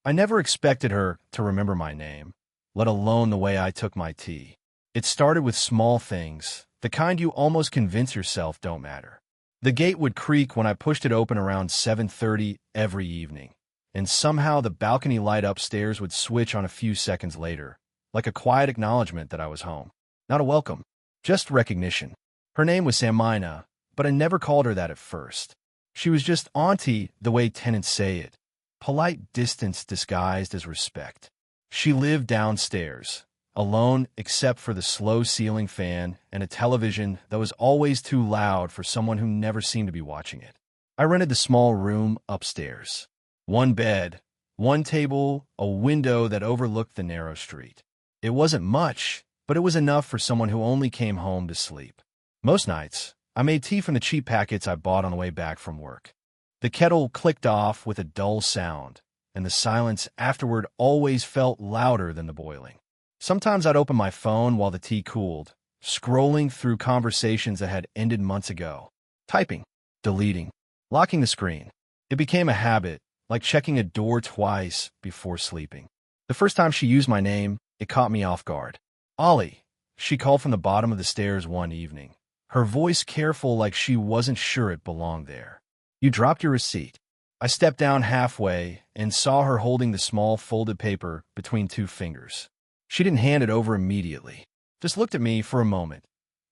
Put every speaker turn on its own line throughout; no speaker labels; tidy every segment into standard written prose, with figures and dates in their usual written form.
I never expected her to remember my name, let alone the way I took my tea. It started with small things, the kind you almost convince yourself don't matter. The gate would creak when I pushed it open around 7:30 every evening, and somehow the balcony light upstairs would switch on a few seconds later, like a quiet acknowledgement that I was home. Not a welcome, just recognition. Her name was Samina, but I never called her that at first. She was just Auntie the way tenants say it, polite distance disguised as respect. She lived downstairs, alone except for the slow ceiling fan and a television that was always too loud for someone who never seemed to be watching it. I rented the small room upstairs. One bed, one table, a window that overlooked the narrow street. It wasn't much, but it was enough for someone who only came home to sleep. Most nights, I made tea from the cheap packets I bought on the way back from work. The kettle clicked off with a dull sound, and the silence afterward always felt louder than the boiling. Sometimes I'd open my phone while the tea cooled, scrolling through conversations that had ended months ago. Typing, deleting, locking the screen. It became a habit, like checking a door twice before sleeping. The first time she used my name, it caught me off guard. "Ollie," she called from the bottom of the stairs one evening, her voice careful like she wasn't sure it belonged there. "You dropped your receipt." I stepped down halfway and saw her holding the small folded paper between two fingers. She didn't hand it over immediately, just looked at me for a moment.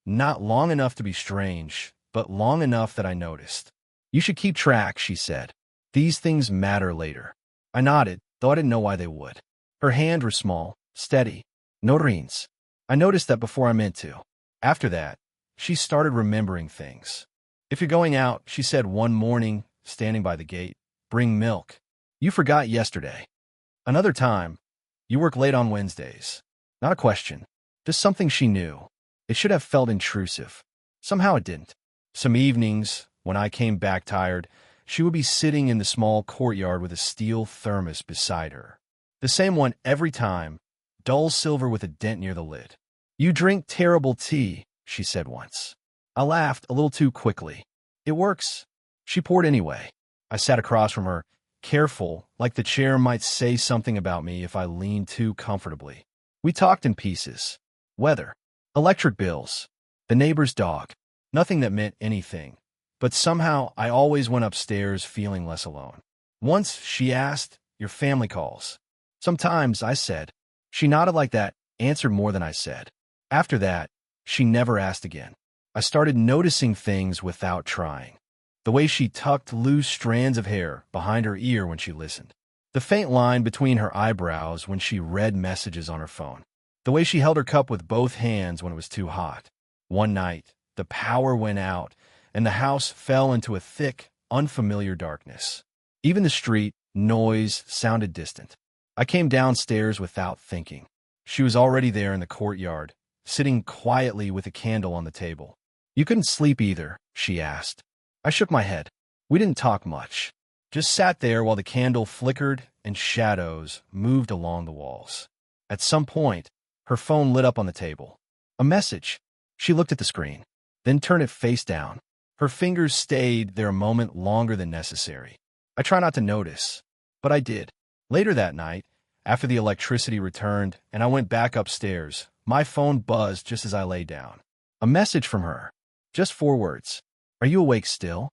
Not long enough to be strange, but long enough that I noticed. "You should keep track," she said. "These things matter later." I nodded, though I didn't know why they would. Her hands were small, steady, no rings. I noticed that before I meant to. After that, she started remembering things. "If you're going out," she said one morning, standing by the gate, "bring milk. You forgot yesterday." Another time, "You work late on Wednesdays." Not a question, just something she knew. It should have felt intrusive. Somehow it didn't. Some evenings, when I came back tired, she would be sitting in the small courtyard with a steel thermos beside her. The same one every time, dull silver with a dent near the lid. "You drink terrible tea," she said once. I laughed a little too quickly. "It works." She poured anyway. I sat across from her, careful, like the chair might say something about me if I leaned too comfortably. We talked in pieces. Weather, electric bills, the neighbor's dog. Nothing that meant anything. But somehow I always went upstairs feeling less alone. Once she asked, "Your family calls?" "Sometimes," I said. She nodded like that, answered more than I said. After that, she never asked again. I started noticing things without trying. The way she tucked loose strands of hair behind her ear when she listened. The faint line between her eyebrows when she read messages on her phone. The way she held her cup with both hands when it was too hot. One night, the power went out, and the house fell into a thick, unfamiliar darkness. Even the street, noise, sounded distant. I came downstairs without thinking. She was already there in the courtyard, sitting quietly with a candle on the table. "You couldn't sleep either?" she asked. I shook my head. We didn't talk much. Just sat there while the candle flickered and shadows moved along the walls. At some point, her phone lit up on the table. A message. She looked at the screen, then turned it face down. Her fingers stayed there a moment longer than necessary. I try not to notice, but I did. Later that night, after the electricity returned and I went back upstairs, my phone buzzed just as I lay down. A message from her. Just 4 words. "Are you awake still?"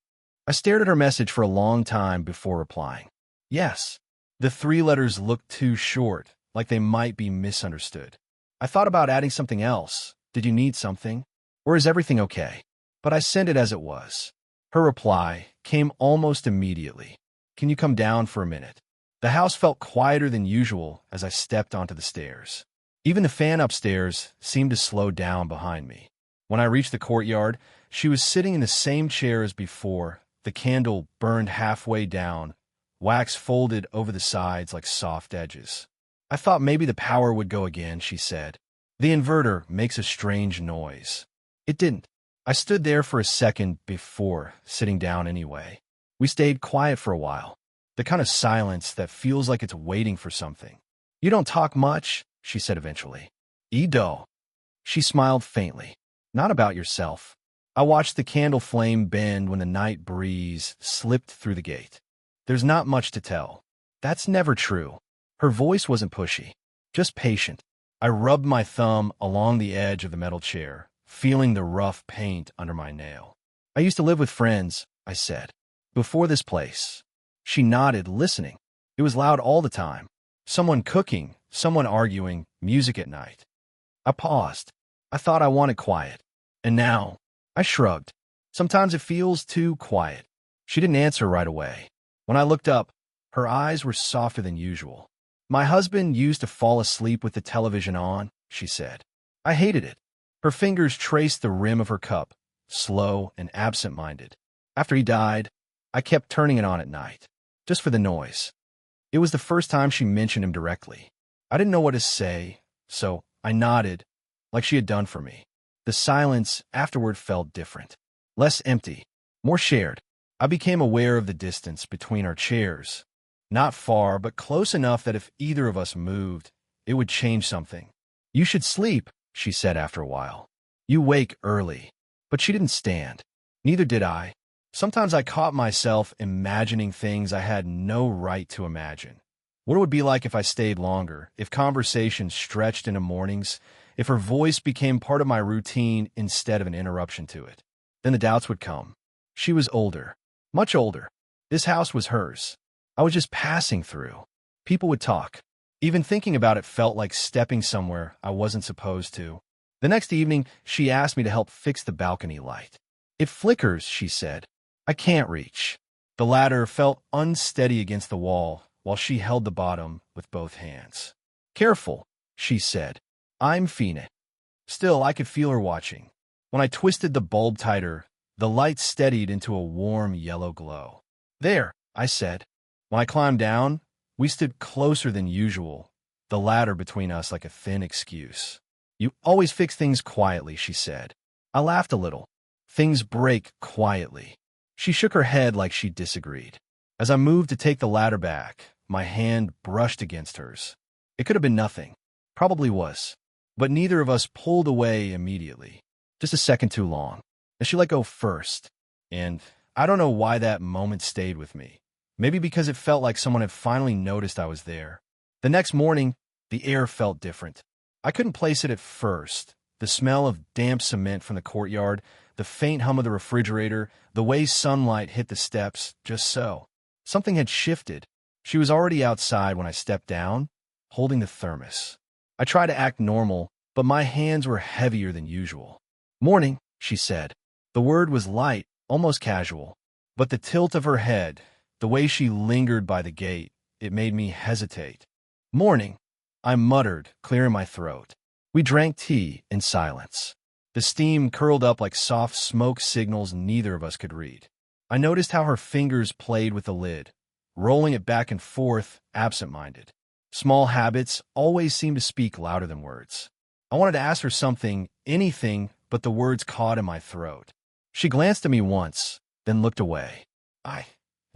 I stared at her message for a long time before replying. Yes. The 3 letters looked too short, like they might be misunderstood. I thought about adding something else. "Did you need something? Or is everything okay?" But I sent it as it was. Her reply came almost immediately. "Can you come down for a minute?" The house felt quieter than usual as I stepped onto the stairs. Even the fan upstairs seemed to slow down behind me. When I reached the courtyard, she was sitting in the same chair as before, the candle burned halfway down, wax folded over the sides like soft edges. "I thought maybe the power would go again," she said. "The inverter makes a strange noise." It didn't. I stood there for a second before sitting down anyway. We stayed quiet for a while, the kind of silence that feels like it's waiting for something. "You don't talk much," she said eventually. "Edo." She smiled faintly. "Not about yourself." I watched the candle flame bend when the night breeze slipped through the gate. "There's not much to tell." "That's never true." Her voice wasn't pushy, just patient. I rubbed my thumb along the edge of the metal chair, feeling the rough paint under my nail. I used to live with friends, I said. Before this place. She nodded, listening. It was loud all the time. Someone cooking, someone arguing, music at night. I paused. I thought I wanted quiet. And now, I shrugged. Sometimes it feels too quiet. She didn't answer right away. When I looked up, her eyes were softer than usual. My husband used to fall asleep with the television on, she said. I hated it. Her fingers traced the rim of her cup, slow and absent-minded. After he died, I kept turning it on at night, just for the noise. It was the first time she mentioned him directly. I didn't know what to say, so I nodded, like she had done for me. The silence afterward felt different, less empty, more shared. I became aware of the distance between our chairs. Not far, but close enough that if either of us moved, it would change something. You should sleep, she said after a while. You wake early. But she didn't stand. Neither did I. Sometimes I caught myself imagining things I had no right to imagine. What it would be like if I stayed longer, if conversations stretched into mornings, if her voice became part of my routine instead of an interruption to it. Then the doubts would come. She was older, much older. This house was hers. I was just passing through. People would talk. Even thinking about it felt like stepping somewhere I wasn't supposed to. The next evening, she asked me to help fix the balcony light. It flickers, she said. I can't reach. The ladder felt unsteady against the wall while she held the bottom with both hands. Careful, she said. I'm Fina. Still, I could feel her watching. When I twisted the bulb tighter, the light steadied into a warm yellow glow. There, I said. When I climbed down, we stood closer than usual, the ladder between us like a thin excuse. You always fix things quietly, she said. I laughed a little. Things break quietly. She shook her head like she disagreed. As I moved to take the ladder back, my hand brushed against hers. It could have been nothing. Probably was. But neither of us pulled away immediately. Just a second too long. And she let go first. And I don't know why that moment stayed with me. Maybe because it felt like someone had finally noticed I was there. The next morning, the air felt different. I couldn't place it at first. The smell of damp cement from the courtyard, the faint hum of the refrigerator, the way sunlight hit the steps, just so. Something had shifted. She was already outside when I stepped down, holding the thermos. I tried to act normal, but my hands were heavier than usual. Morning, she said. The word was light, almost casual. But the tilt of her head, the way she lingered by the gate, it made me hesitate. Morning, I muttered, clearing my throat. We drank tea in silence. The steam curled up like soft smoke signals neither of us could read. I noticed how her fingers played with the lid, rolling it back and forth, absent-minded. Small habits always seem to speak louder than words. I wanted to ask her something, anything, but the words caught in my throat. She glanced at me once, then looked away. I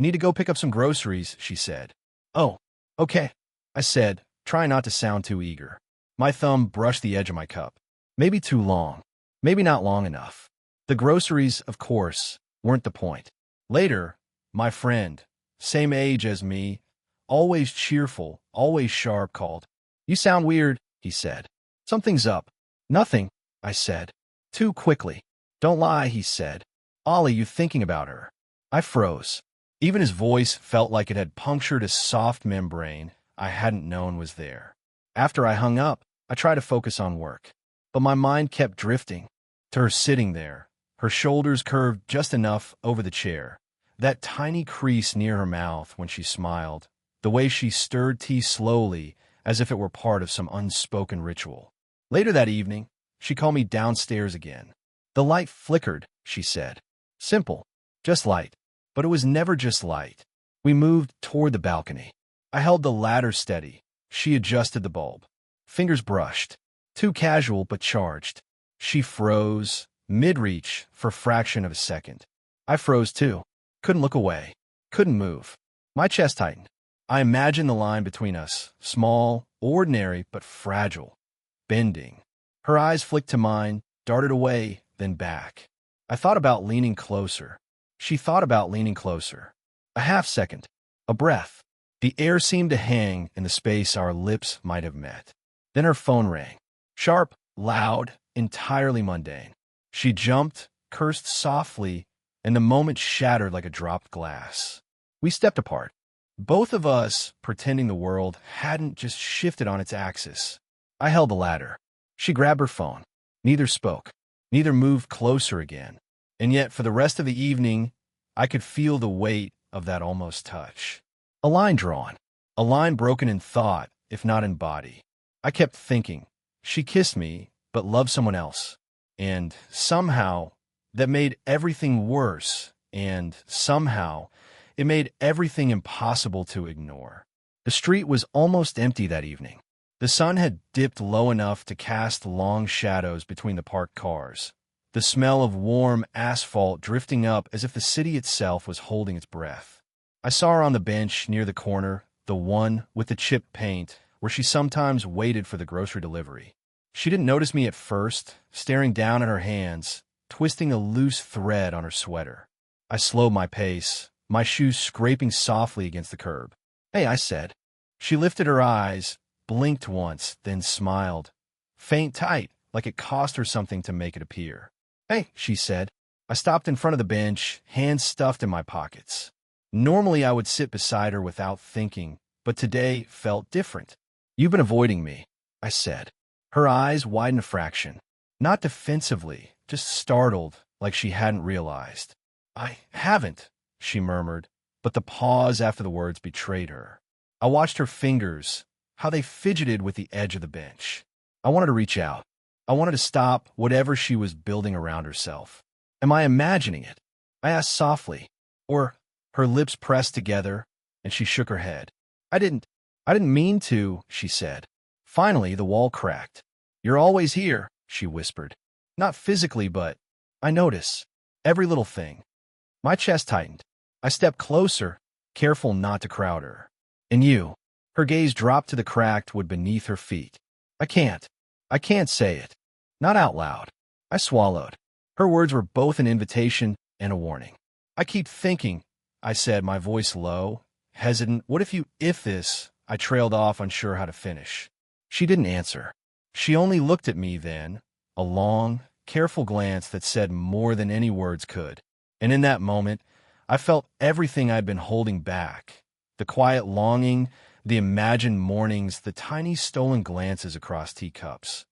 need to go pick up some groceries, she said. Oh, okay, I said, trying not to sound too eager. My thumb brushed the edge of my cup. Maybe too long. Maybe not long enough. The groceries, of course, weren't the point. Later, my friend, same age as me, always cheerful, always sharp, called. You sound weird, he said. Something's up. Nothing, I said. Too quickly. Don't lie, he said. Ollie, you thinking about her? I froze. Even his voice felt like it had punctured a soft membrane I hadn't known was there. After I hung up, I tried to focus on work. But my mind kept drifting to her sitting there, her shoulders curved just enough over the chair, that tiny crease near her mouth when she smiled, the way she stirred tea slowly as if it were part of some unspoken ritual. Later that evening, she called me downstairs again. The light flickered, she said. Simple, just light. But it was never just light. We moved toward the balcony. I held the ladder steady. She adjusted the bulb. Fingers brushed. Too casual, but charged. She froze, mid-reach, for a fraction of a second. I froze too. Couldn't look away. Couldn't move. My chest tightened. I imagined the line between us, small, ordinary, but fragile, bending. Her eyes flicked to mine, darted away, then back. I thought about leaning closer. She thought about leaning closer. A half second. A breath. The air seemed to hang in the space our lips might have met. Then her phone rang. Sharp, loud, entirely mundane. She jumped, cursed softly, and the moment shattered like a dropped glass. We stepped apart, both of us pretending the world hadn't just shifted on its axis. I held the ladder. She grabbed her phone. Neither spoke. Neither moved closer again. And yet, for the rest of the evening, I could feel the weight of that almost touch. A line drawn. A line broken in thought, if not in body. I kept thinking, she kissed me, but loved someone else. And somehow, that made everything worse. And somehow, it made everything impossible to ignore. The street was almost empty that evening. The sun had dipped low enough to cast long shadows between the parked cars. The smell of warm asphalt drifting up as if the city itself was holding its breath. I saw her on the bench near the corner, the one with the chipped paint, where she sometimes waited for the grocery delivery. She didn't notice me at first, staring down at her hands, twisting a loose thread on her sweater. I slowed my pace, my shoes scraping softly against the curb. "Hey," I said. She lifted her eyes, blinked once, then smiled. Faint tight, like it cost her something to make it appear. "Hey," she said. I stopped in front of the bench, hands stuffed in my pockets. Normally I would sit beside her without thinking, but today felt different. "You've been avoiding me," I said. Her eyes widened a fraction. Not defensively, just startled, like she hadn't realized. "I haven't," she murmured, but the pause after the words betrayed her. I watched her fingers, how they fidgeted with the edge of the bench. I wanted to reach out. I wanted to stop whatever she was building around herself. "Am I imagining it?" I asked softly. Or her lips pressed together, and she shook her head. I didn't mean to," she said. Finally, the wall cracked. "You're always here," she whispered. "Not physically, but I notice. Every little thing." My chest tightened. I stepped closer, careful not to crowd her. "And you?" Her gaze dropped to the cracked wood beneath her feet. I can't say it. Not out loud." I swallowed. Her words were both an invitation and a warning. "I keep thinking," I said, my voice low, hesitant. "What if this?" I trailed off, unsure how to finish. She didn't answer. She only looked at me then, a long, careful glance that said more than any words could. And in that moment, I felt everything I'd been holding back. The quiet longing, the imagined mornings, the tiny stolen glances across teacups.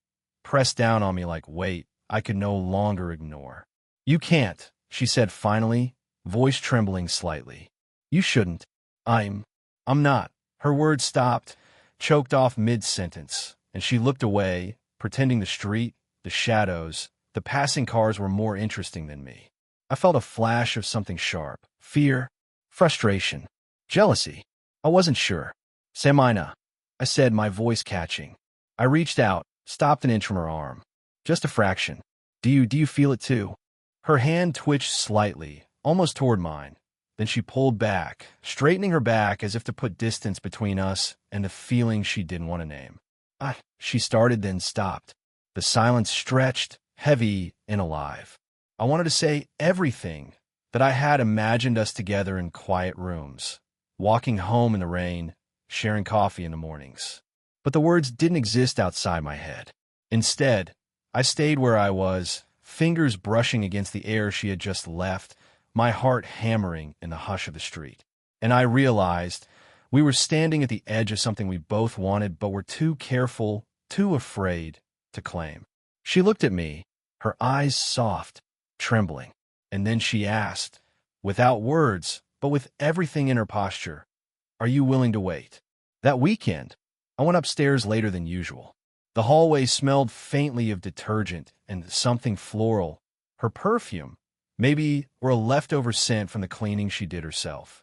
Pressed down on me like weight I could no longer ignore. "You can't," she said finally, voice trembling slightly. "You shouldn't. I'm not." Her words stopped, choked off mid-sentence, and she looked away, pretending the street, the shadows, the passing cars were more interesting than me. I felt a flash of something sharp. Fear, frustration, jealousy. I wasn't sure. "Samina," I said, my voice catching. I reached out, stopped an inch from her arm. "Just a fraction. Do you feel it too?" Her hand twitched slightly, almost toward mine. Then she pulled back, straightening her back as if to put distance between us and the feeling she didn't want to name. She started, then stopped. The silence stretched, heavy and alive. I wanted to say everything, that I had imagined us together in quiet rooms, walking home in the rain, sharing coffee in the mornings. But the words didn't exist outside my head. Instead, I stayed where I was, fingers brushing against the air she had just left, my heart hammering in the hush of the street. And I realized we were standing at the edge of something we both wanted, but were too careful, too afraid to claim. She looked at me, her eyes soft, trembling, and then she asked, without words, but with everything in her posture, "Are you willing to wait?" That weekend, I went upstairs later than usual. The hallway smelled faintly of detergent and something floral. Her perfume, maybe, were a leftover scent from the cleaning she did herself.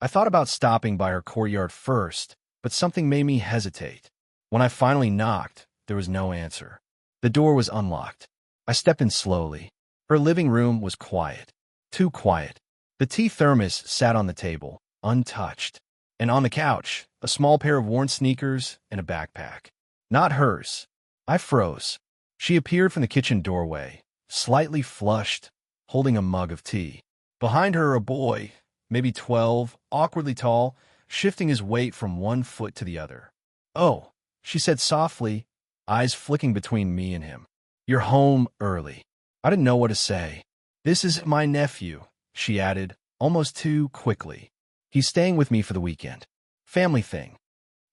I thought about stopping by her courtyard first, but something made me hesitate. When I finally knocked, there was no answer. The door was unlocked. I stepped in slowly. Her living room was quiet. Too quiet. The tea thermos sat on the table, untouched. And on the couch, a small pair of worn sneakers and a backpack. Not hers. I froze. She appeared from the kitchen doorway, slightly flushed, holding a mug of tea. Behind her, a boy, maybe 12, awkwardly tall, shifting his weight from one foot to the other. "Oh," she said softly, eyes flicking between me and him. "You're home early." I didn't know what to say. "This is my nephew," she added, almost too quickly. "He's staying with me for the weekend. Family thing."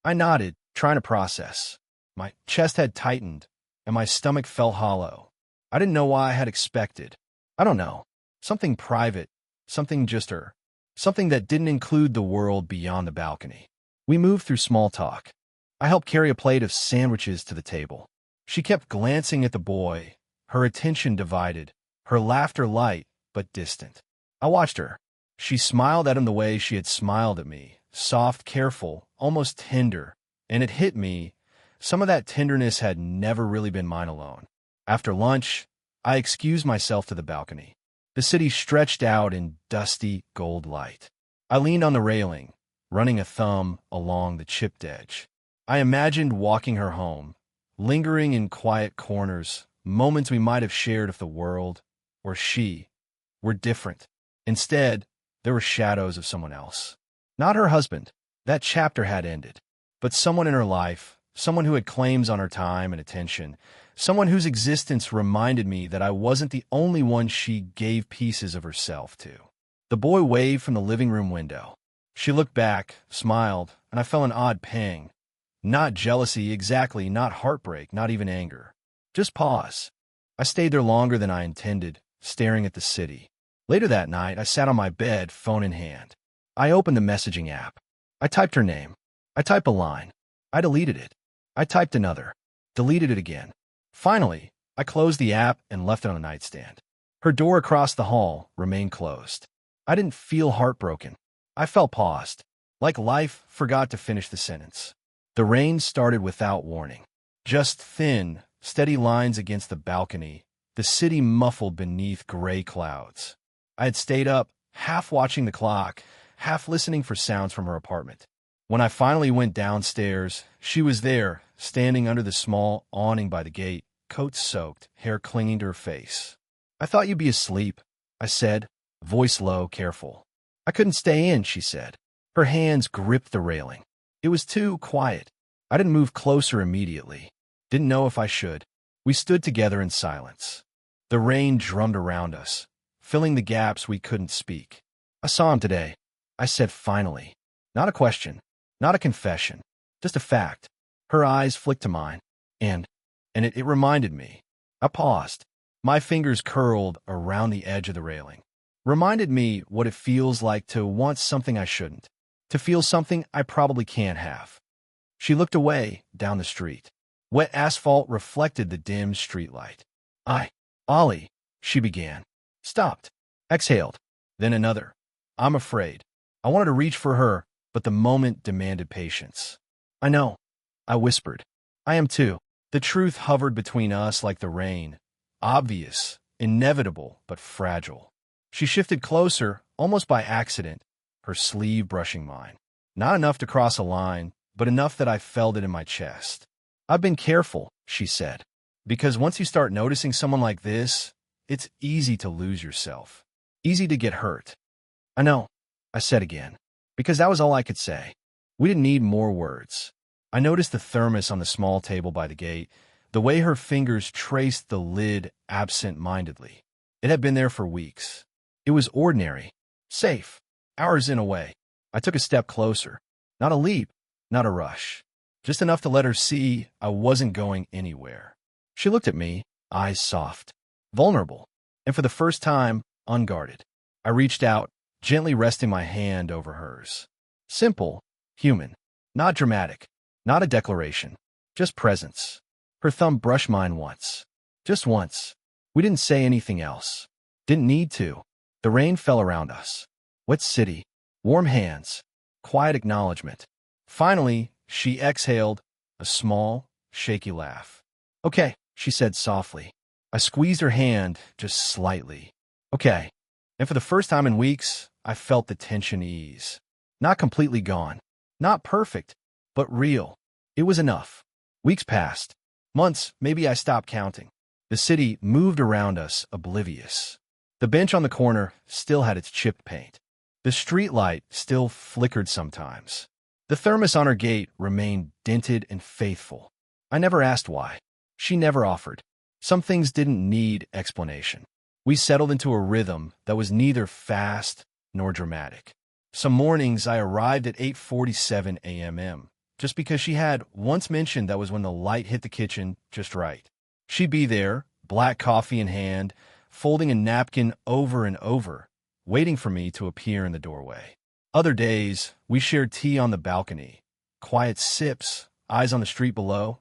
I nodded, trying to process. My chest had tightened, and my stomach felt hollow. I didn't know why I had expected. I don't know. Something private, something just her. Something that didn't include the world beyond the balcony. We moved through small talk. I helped carry a plate of sandwiches to the table. She kept glancing at the boy, her attention divided, her laughter light but distant. I watched her. She smiled at him the way she had smiled at me, soft, careful, almost tender, and it hit me. Some of that tenderness had never really been mine alone. After lunch, I excused myself to the balcony. The city stretched out in dusty gold light. I leaned on the railing, running a thumb along the chipped edge. I imagined walking her home, lingering in quiet corners, moments we might have shared if the world, or she, were different. Instead, there were shadows of someone else. Not her husband. That chapter had ended. But someone in her life, someone who had claims on her time and attention, someone whose existence reminded me that I wasn't the only one she gave pieces of herself to. The boy waved from the living room window. She looked back, smiled, and I felt an odd pang. Not jealousy, exactly, not heartbreak, not even anger. Just pause. I stayed there longer than I intended, staring at the city. Later that night, I sat on my bed, phone in hand. I opened the messaging app. I typed her name. I typed a line. I deleted it. I typed another. Deleted it again. Finally, I closed the app and left it on the nightstand. Her door across the hall remained closed. I didn't feel heartbroken. I felt paused, like life forgot to finish the sentence. The rain started without warning. Just thin, steady lines against the balcony, the city muffled beneath gray clouds. I had stayed up, half watching the clock, half listening for sounds from her apartment. When I finally went downstairs, she was there, standing under the small awning by the gate, coat soaked, hair clinging to her face. "I thought you'd be asleep," I said, voice low, careful. "I couldn't stay in," she said. Her hands gripped the railing. It was too quiet. I didn't move closer immediately. Didn't know if I should. We stood together in silence. The rain drummed around us, filling the gaps we couldn't speak. "I saw him today," I said finally. Not a question, not a confession, just a fact. Her eyes flicked to mine, and it reminded me. I paused. My fingers curled around the edge of the railing. Reminded me what it feels like to want something I shouldn't, to feel something I probably can't have. She looked away, down the street. Wet asphalt reflected the dim streetlight. Ollie," she began. Stopped. Exhaled. Then another. "I'm afraid." I wanted to reach for her, but the moment demanded patience. "I know," I whispered. "I am too." The truth hovered between us like the rain. Obvious, inevitable, but fragile. She shifted closer, almost by accident, her sleeve brushing mine. Not enough to cross a line, but enough that I felt it in my chest. "I've been careful," she said, "because once you start noticing someone like this, it's easy to lose yourself. Easy to get hurt." "I know," I said again, because that was all I could say. We didn't need more words. I noticed the thermos on the small table by the gate, the way her fingers traced the lid absent-mindedly. It had been there for weeks. It was ordinary, safe, ours in a way. I took a step closer. Not a leap, not a rush. Just enough to let her see I wasn't going anywhere. She looked at me, eyes soft, vulnerable, and for the first time, unguarded. I reached out, gently resting my hand over hers. Simple, human, not dramatic, not a declaration, just presence. Her thumb brushed mine once. Just once. We didn't say anything else. Didn't need to. The rain fell around us. Wet city, warm hands, quiet acknowledgement. Finally, she exhaled, a small, shaky laugh. "Okay," she said softly. I squeezed her hand just slightly. "Okay." And for the first time in weeks, I felt the tension ease. Not completely gone. Not perfect, but real. It was enough. Weeks passed. Months, maybe I stopped counting. The city moved around us, oblivious. The bench on the corner still had its chipped paint. The streetlight still flickered sometimes. The thermos on her gate remained dented and faithful. I never asked why. She never offered. Some things didn't need explanation. We settled into a rhythm that was neither fast nor dramatic. Some mornings I arrived at 8:47 a.m. just because she had once mentioned that was when the light hit the kitchen just right. She'd be there, black coffee in hand, folding a napkin over and over, waiting for me to appear in the doorway. Other days, we shared tea on the balcony, quiet sips, eyes on the street below,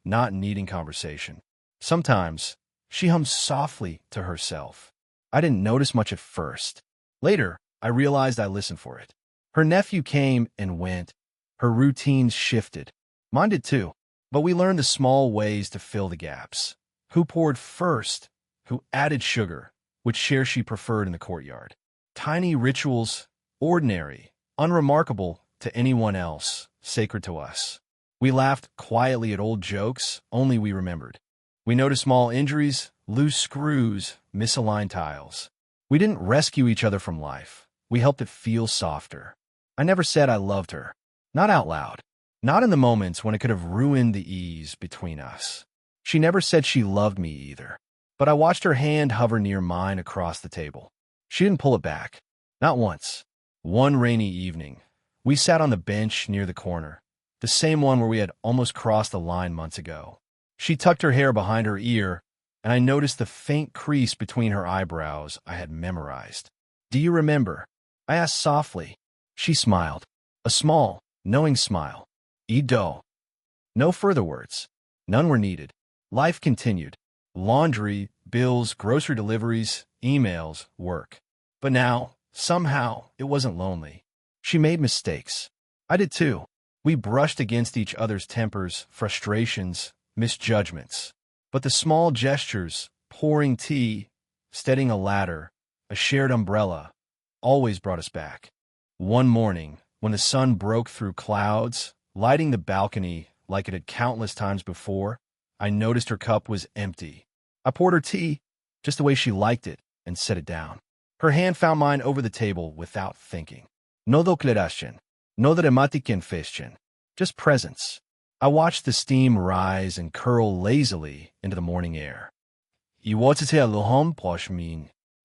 not needing conversation. Sometimes, she hummed softly to herself. I didn't notice much at first. Later, I realized I listened for it. Her nephew came and went. Her routines shifted. Mine did too. But we learned the small ways to fill the gaps. Who poured first? Who added sugar? Which share she preferred in the courtyard? Tiny rituals, ordinary, unremarkable to anyone else, sacred to us. We laughed quietly at old jokes only we remembered. We noticed small injuries, loose screws, misaligned tiles. We didn't rescue each other from life. We helped it feel softer. I never said I loved her. Not out loud. Not in the moments when it could have ruined the ease between us. She never said she loved me either. But I watched her hand hover near mine across the table. She didn't pull it back. Not once. One rainy evening, we sat on the bench near the corner, the same one where we had almost crossed the line months ago. She tucked her hair behind her ear, and I noticed the faint crease between her eyebrows I had memorized. "Do you remember?" I asked softly. She smiled. A small, knowing smile. "Ido." No further words. None were needed. Life continued. Laundry, bills, grocery deliveries, emails, work. But now, somehow, it wasn't lonely. She made mistakes. I did too. We brushed against each other's tempers, frustrations, misjudgments. But the small gestures, pouring tea, steadying a ladder, a shared umbrella, always brought us back. One morning, when the sun broke through clouds, lighting the balcony like it had countless times before, I noticed her cup was empty. I poured her tea, just the way she liked it, and set it down. Her hand found mine over the table without thinking. No declaration, no dramatiken question, just presence. I watched the steam rise and curl lazily into the morning air.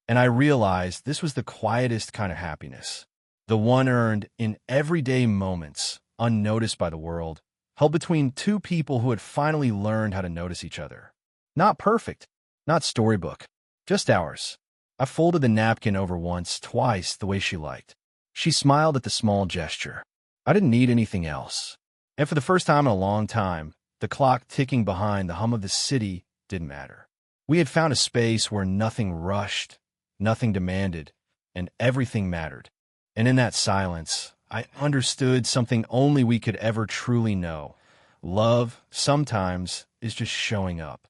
And I realized this was the quietest kind of happiness. The one earned in everyday moments, unnoticed by the world, held between two people who had finally learned how to notice each other. Not perfect, not storybook, just ours. I folded the napkin over once, twice, the way she liked. She smiled at the small gesture. I didn't need anything else. And for the first time in a long time, the clock ticking behind the hum of the city didn't matter. We had found a space where nothing rushed, nothing demanded, and everything mattered. And in that silence, I understood something only we could ever truly know. Love, sometimes, is just showing up.